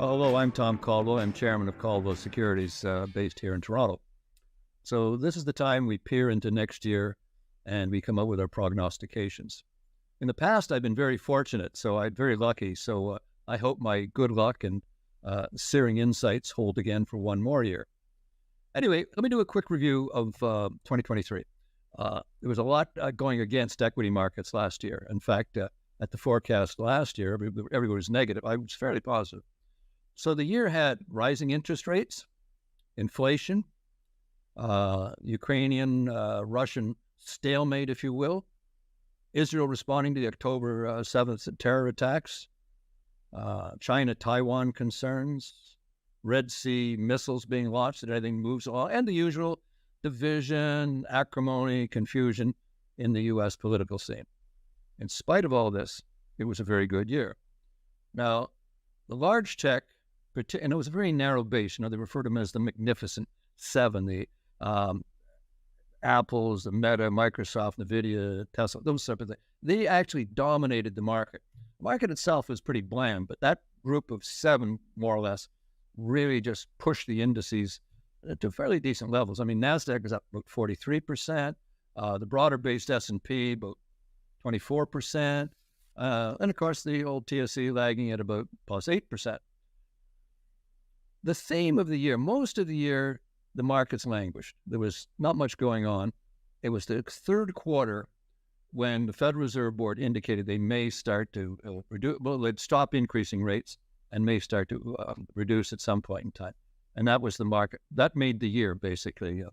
Hello, I'm Tom Caldwell. I'm chairman of Caldwell Securities, based here in Toronto. So this is the time we peer into next year and we come up with our prognostications. In the past, I've been very fortunate, so I'm very lucky. So I hope my good luck and searing insights hold again for one more year. Anyway, let me do a quick review of 2023. There was a lot going against equity markets last year. In fact, at the forecast last year, everybody was negative. I was fairly positive. So the year had rising interest rates, inflation, Ukrainian, Russian stalemate, if you will, Israel responding to the October 7th terror attacks, China-Taiwan concerns, Red Sea missiles being launched that everything moves along, and the usual division, acrimony, confusion in the U.S. political scene. In spite of all this, it was a very good year. Now, the large tech, and it was a very narrow base. They refer to them as the Magnificent Seven, the Apples, the Meta, Microsoft, NVIDIA, Tesla, those type of things. They actually dominated the market. The market itself was pretty bland, but that group of seven, more or less, really just pushed the indices to fairly decent levels. I mean, NASDAQ was up about 43%, the broader-based S&P about 24%, and of course the old TSE lagging at about plus 8%. The theme of the year, most of the year, the markets languished. There was not much going on. It was the third quarter when the Federal Reserve Board indicated they may start to reduce, well, they'd stop increasing rates and may start to reduce at some point in time. And that was the market. That made the year, basically.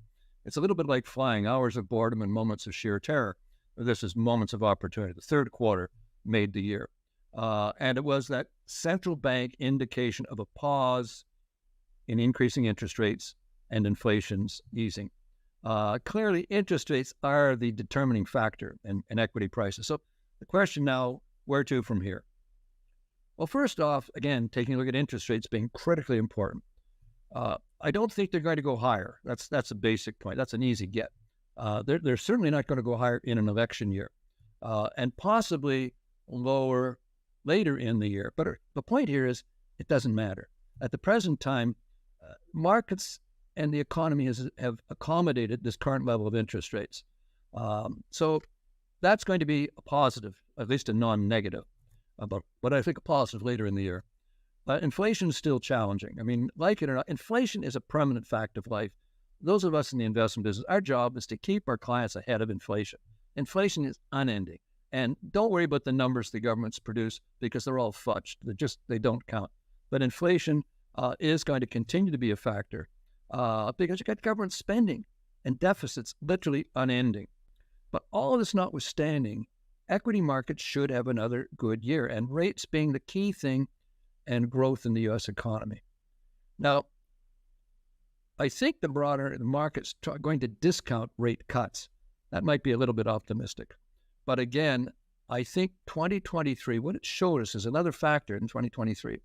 It's a little bit like flying, hours of boredom and moments of sheer terror. This is moments of opportunity. The third quarter made the year. And it was that central bank indication of a pause in increasing interest rates and inflation's easing. Clearly, interest rates are the determining factor in equity prices. So the question now, where to from here? Well, first off, again, taking a look at interest rates being critically important. I don't think they're going to go higher. That's a basic point. That's an easy get. They're certainly not going to go higher in an election year, and possibly lower later in the year. But the point here is it doesn't matter. At the present time, markets and the economy have accommodated this current level of interest rates. So that's going to be a positive, at least a non-negative, but I think a positive later in the year. Inflation is still challenging. I mean, like it or not, inflation is a permanent fact of life. Those of us in the investment business, our job is to keep our clients ahead of inflation. Inflation is unending. And don't worry about the numbers the governments produce because they're all fudged. They don't count. But inflation is going to continue to be a factor because you got government spending and deficits literally unending. But all of this notwithstanding, equity markets should have another good year, and rates being the key thing and growth in the U.S. economy. Now, I think the market's going to discount rate cuts. That might be a little bit optimistic. But again, I think 2023, what it showed us is another factor in 2023,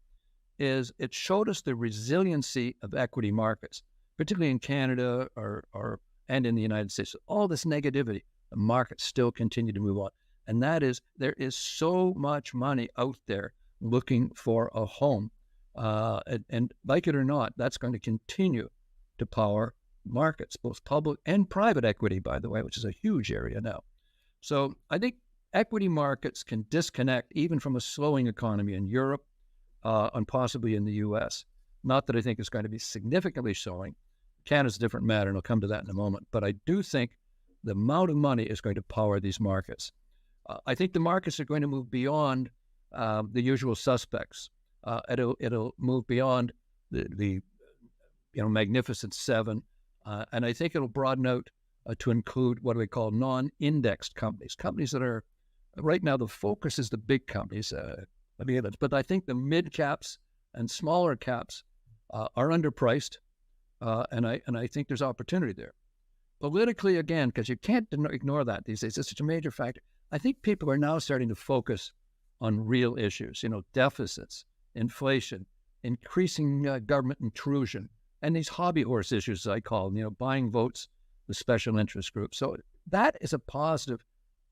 is it showed us the resiliency of equity markets, particularly in Canada and in the United States. All this negativity, the markets still continue to move on. And that is, there is so much money out there looking for a home. And like it or not, that's going to continue to power markets, both public and private equity, by the way, which is a huge area now. So I think equity markets can disconnect even from a slowing economy in Europe and possibly in the U.S. Not that I think it's going to be significantly slowing. Canada's a different matter, and I'll come to that in a moment. But I do think the amount of money is going to power these markets. I think the markets are going to move beyond the usual suspects. It'll move beyond the Magnificent Seven, and I think it'll broaden out to include what we call non-indexed companies that are right now the focus is the big companies. But I think the mid caps and smaller caps are underpriced, and I think there's opportunity there. Politically, again, because you can't ignore that these days, it's such a major factor. I think people are now starting to focus on real issues, deficits, inflation, increasing government intrusion, and these hobby horse issues, as I call them, buying votes with special interest groups. So that is a positive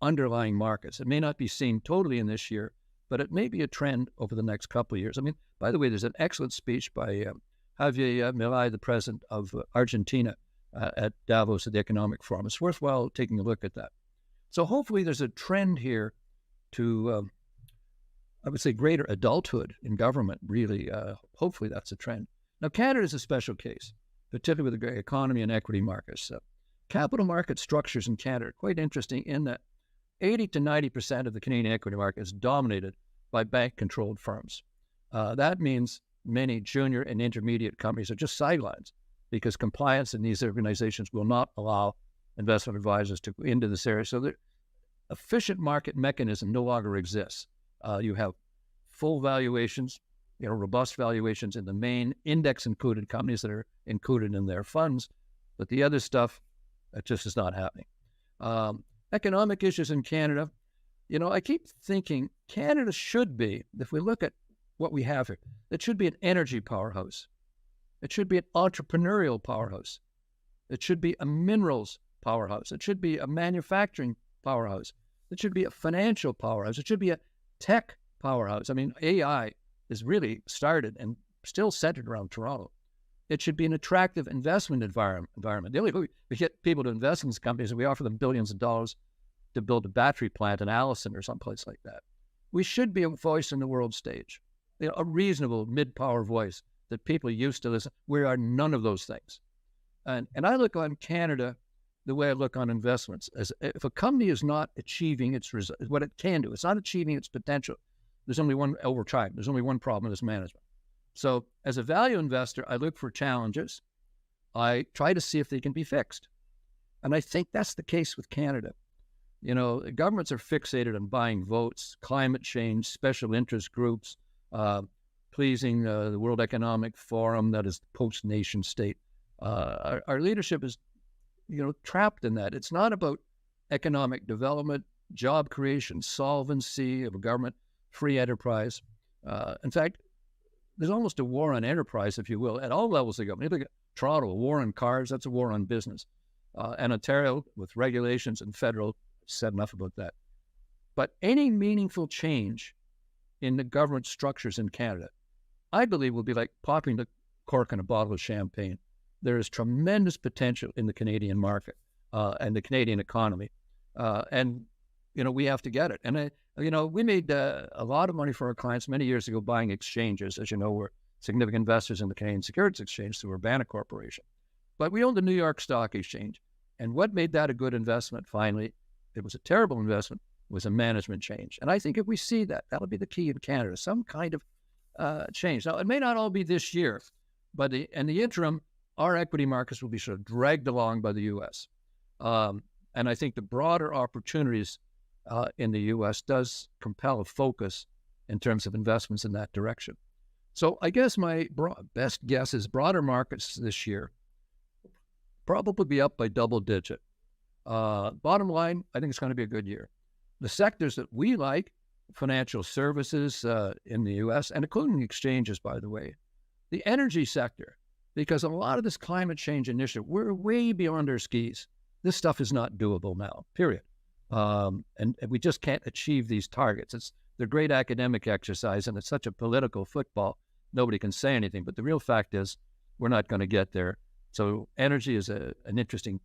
underlying markets. It may not be seen totally in this year, but it may be a trend over the next couple of years. I mean, by the way, there's an excellent speech by Javier Milei, the president of Argentina, at Davos at the Economic Forum. It's worthwhile taking a look at that. So hopefully there's a trend here to, I would say, greater adulthood in government, really. Hopefully that's a trend. Now, Canada is a special case, particularly with the economy and equity markets. Capital market structures in Canada are quite interesting in that 80 to 90% of the Canadian equity market is dominated by bank-controlled firms. That means many junior and intermediate companies are just sidelines because compliance in these organizations will not allow investment advisors to go into this area. So the efficient market mechanism no longer exists. You have full valuations, robust valuations in the main index-included companies that are included in their funds, but the other stuff, that just is not happening. Economic issues in Canada, I keep thinking Canada should be, if we look at what we have here, it should be an energy powerhouse. It should be an entrepreneurial powerhouse. It should be a minerals powerhouse. It should be a manufacturing powerhouse. It should be a financial powerhouse. It should be a tech powerhouse. I mean, AI is really started and still centered around Toronto. It should be an attractive investment environment. The only way we get people to invest in these companies is we offer them billions of dollars to build a battery plant in Allison or someplace like that. We should be a voice in the world stage, a reasonable mid-power voice that people used to listen. We are none of those things. And I look on Canada the way I look on investments. As if a company is not achieving its what it can do, it's not achieving its potential. There's only one over time. There's only one problem, it's management. So as a value investor, I look for challenges. I try to see if they can be fixed. And I think that's the case with Canada. Governments are fixated on buying votes, climate change, special interest groups, pleasing the World Economic Forum, that is post-nation state. Our leadership is, trapped in that. It's not about economic development, job creation, solvency of a government, free enterprise. In fact, there's almost a war on enterprise, if you will, at all levels of government. You look at Toronto, a war on cars, that's a war on business. And Ontario, with regulations and federal, said enough about that. But any meaningful change in the government structures in Canada, I believe, will be like popping the cork in a bottle of champagne. There is tremendous potential in the Canadian market and the Canadian economy. And we have to get it. And, we made a lot of money for our clients many years ago buying exchanges. As you know, we're significant investors in the Canadian Securities Exchange through Urbana Corporation. But we owned the New York Stock Exchange. And what made that a good investment, finally, it was a terrible investment, was a management change. And I think if we see that, that'll be the key in Canada, some kind of change. Now, it may not all be this year, but in the interim, our equity markets will be sort of dragged along by the U.S. And I think the broader opportunities in the U.S. does compel a focus in terms of investments in that direction. So I guess my best guess is broader markets this year probably be up by double digit. Bottom line, I think it's going to be a good year. The sectors that we like, financial services in the U.S., and including exchanges, by the way, the energy sector, because a lot of this climate change initiative, we're way beyond our skis. This stuff is not doable now, period. And we just can't achieve these targets. They're great academic exercise, and it's such a political football, nobody can say anything. But the real fact is we're not going to get there. So energy is an interesting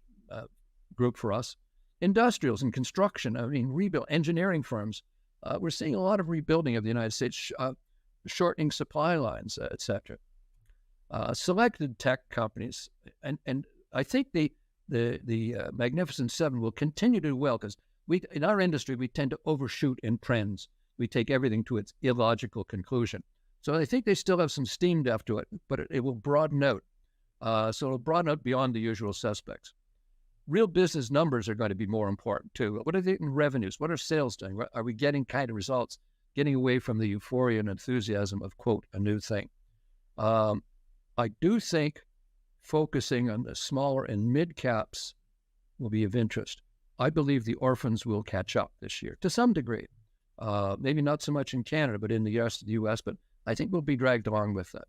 group for us. Industrials and construction, rebuild, engineering firms. We're seeing a lot of rebuilding of the United States, shortening supply lines, et cetera. Selected tech companies, and I think the Magnificent Seven will continue to do well because in our industry, we tend to overshoot in trends. We take everything to its illogical conclusion. So I think they still have some steam left to it, but it will broaden out. So it'll broaden out beyond the usual suspects. Real business numbers are going to be more important too. What are the revenues? What are sales doing? Are we getting kind of results? Getting away from the euphoria and enthusiasm of, quote, a new thing. I do think focusing on the smaller and mid caps will be of interest. I believe the orphans will catch up this year to some degree. Maybe not so much in Canada, but in the U.S., but I think we'll be dragged along with that.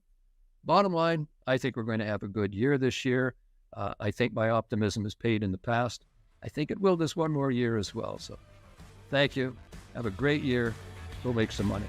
Bottom line, I think we're going to have a good year this year. I think my optimism is paid in the past. I think it will this one more year as well. So thank you. Have a great year. Go make some money.